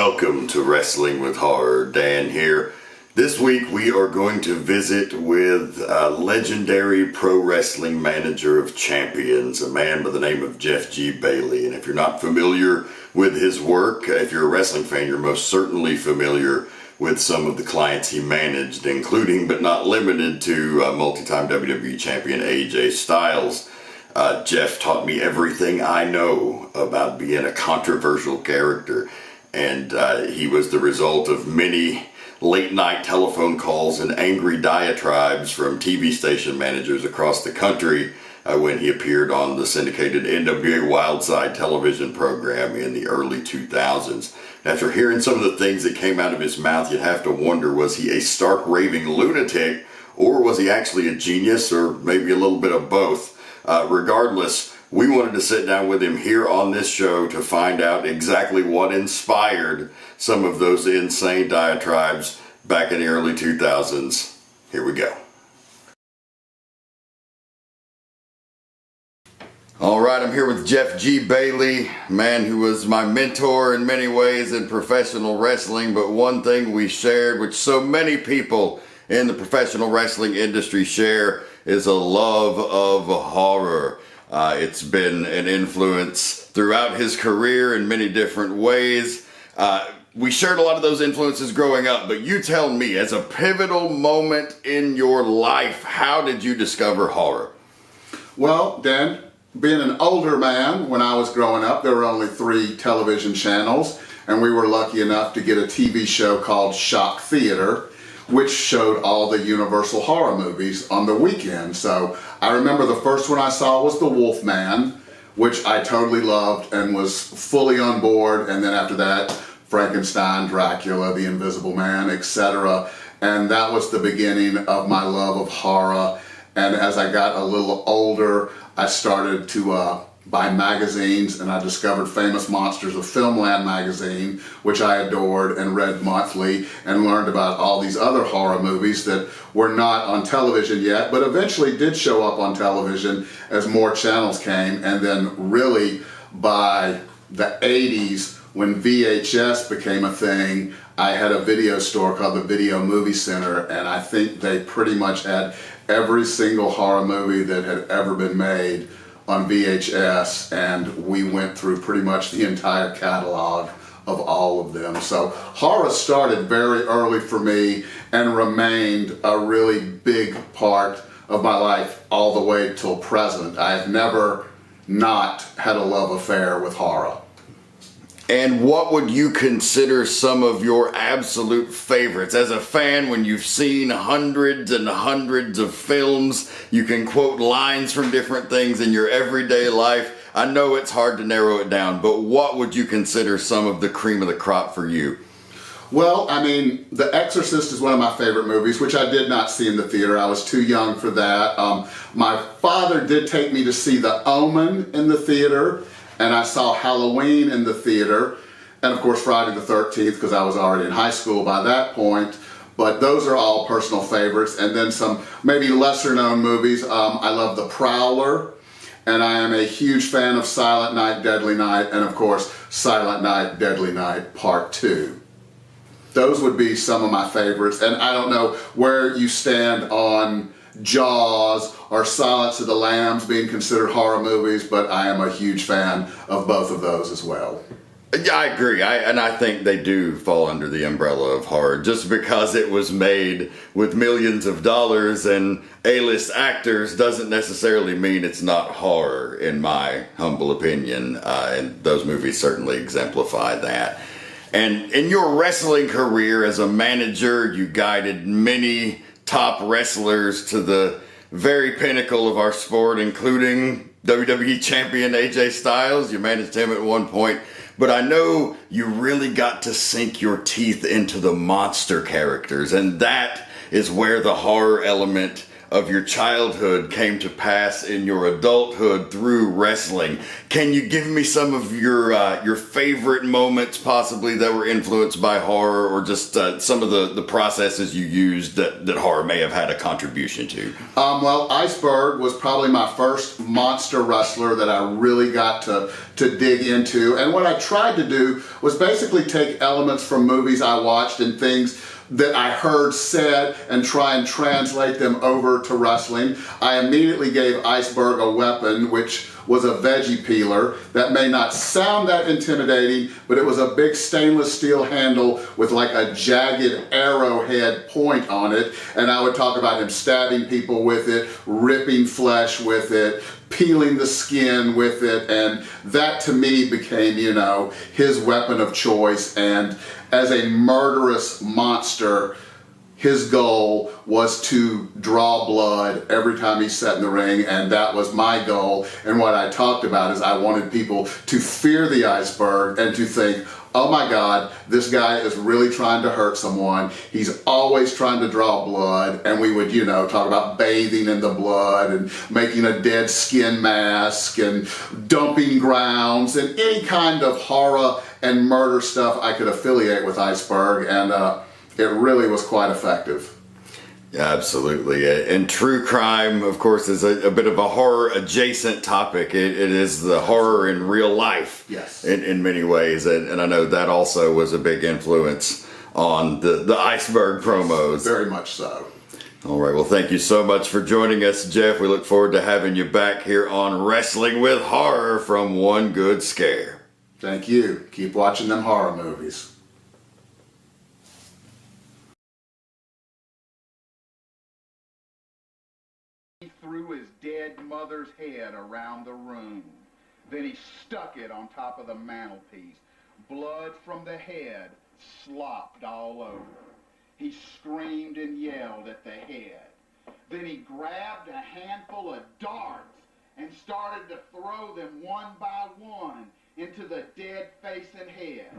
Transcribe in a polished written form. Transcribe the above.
Welcome to Wrestling with Horror. Dan here. This week we are going to visit with a legendary pro wrestling manager of champions, a man by the name of Jeff G. Baliey. And if you're not familiar with his work, if you're a wrestling fan, you're most certainly familiar with some of the clients he managed, including but not limited to multi-time WWE champion AJ Styles. Jeff taught me everything I know about being a controversial character. And he was the result of many late night telephone calls and angry diatribes from TV station managers across the country when he appeared on the syndicated NWA Wildside television program in the early 2000s. After hearing some of the things that came out of his mouth, you'd have to wonder, was he a stark raving lunatic, or was he actually a genius, or maybe a little bit of both? Regardless, we wanted to sit down with him here on this show to find out exactly what inspired some of those insane diatribes back in the early 2000s. Here we go. All right, I'm here with Jeff G. Baliey, a man who was my mentor in many ways in professional wrestling, but one thing we shared, which so many people in the professional wrestling industry share, is a love of horror. It's been an influence throughout his career in many different ways. We shared a lot of those influences growing up, but you tell me, as a pivotal moment in your life, how did you discover horror? Well, Dan, being an older man, when I was growing up, there were only 3 television channels, and we were lucky enough to get a TV show called Shock Theater, which showed all the Universal horror movies on the weekend. So I remember the first one I saw was The Wolfman, which I totally loved and was fully on board. And then after that, Frankenstein, Dracula, The Invisible Man, etc. And that was the beginning of my love of horror. And as I got a little older, I started to buy magazines, and I discovered Famous Monsters of Filmland magazine, which I adored and read monthly, and learned about all these other horror movies that were not on television yet, but eventually did show up on television as more channels came. And then really by the 80s, when VHS became a thing, I had a video store called the Video Movie Center, and I think they pretty much had every single horror movie that had ever been made on VHS, and we went through pretty much the entire catalog of all of them. So horror started very early for me and remained a really big part of my life all the way till present. I have never not had a love affair with horror. And what would you consider some of your absolute favorites? As a fan, when you've seen hundreds and hundreds of films, you can quote lines from different things in your everyday life. I know it's hard to narrow it down, but what would you consider some of the cream of the crop for you? Well, I mean, The Exorcist is one of my favorite movies, which I did not see in the theater. I was too young for that. My father did take me to see The Omen in the theater, and I saw Halloween in the theater, and of course Friday the 13th, because I was already in high school by that point. But those are all personal favorites. And then some maybe lesser known movies. I love The Prowler, and I am a huge fan of Silent Night, Deadly Night, and of course Silent Night, Deadly Night Part 2. Those would be some of my favorites. And I don't know where you stand on Jaws or Silence of the Lambs being considered horror movies, but I am a huge fan of both of those as well. Yeah, I agree. I think they do fall under the umbrella of horror. Just because it was made with millions of dollars and A-list actors doesn't necessarily mean it's not horror, in my humble opinion. And those movies certainly exemplify that. And in your wrestling career as a manager, you guided many top wrestlers to the very pinnacle of our sport, including WWE champion AJ Styles. You managed him at one point, but I know you really got to sink your teeth into the monster characters, and that is where the horror element of your childhood came to pass in your adulthood through wrestling. Can you give me some of your favorite moments, possibly that were influenced by horror, or just some of the processes you used that horror may have had a contribution to? Well, Iceberg was probably my first monster wrestler that I really got to dig into. And what I tried to do was basically take elements from movies I watched and things that I heard said and try and translate them over to wrestling. I immediately gave Iceberg a weapon, which was a veggie peeler. That may not sound that intimidating, but it was a big stainless steel handle with like a jagged arrowhead point on it. And I would talk about him stabbing people with it, ripping flesh with it, peeling the skin with it, and that to me became, you know, his weapon of choice. And as a murderous monster, his goal was to draw blood every time he sat in the ring, and that was my goal. And what I talked about is I wanted people to fear the Iceberg and to think, oh my God, this guy is really trying to hurt someone. He's always trying to draw blood. And we would, you know, talk about bathing in the blood and making a dead skin mask and dumping grounds and any kind of horror and murder stuff I could affiliate with Iceberg. And it really was quite effective. Yeah, absolutely. And true crime, of course, is a bit of a horror adjacent topic. It is the horror in real life. Yes. In many ways. And I know that also was a big influence on the Iceberg promos. Very much so. All right. Well, thank you so much for joining us, Jeff. We look forward to having you back here on Wrestling with Horror from One Good Scare. Thank you. Keep watching them horror movies. He threw his dead mother's head around the room. Then he stuck it on top of the mantelpiece. Blood from the head slopped all over. He screamed and yelled at the head. Then he grabbed a handful of darts and started to throw them one by one into the dead face and head.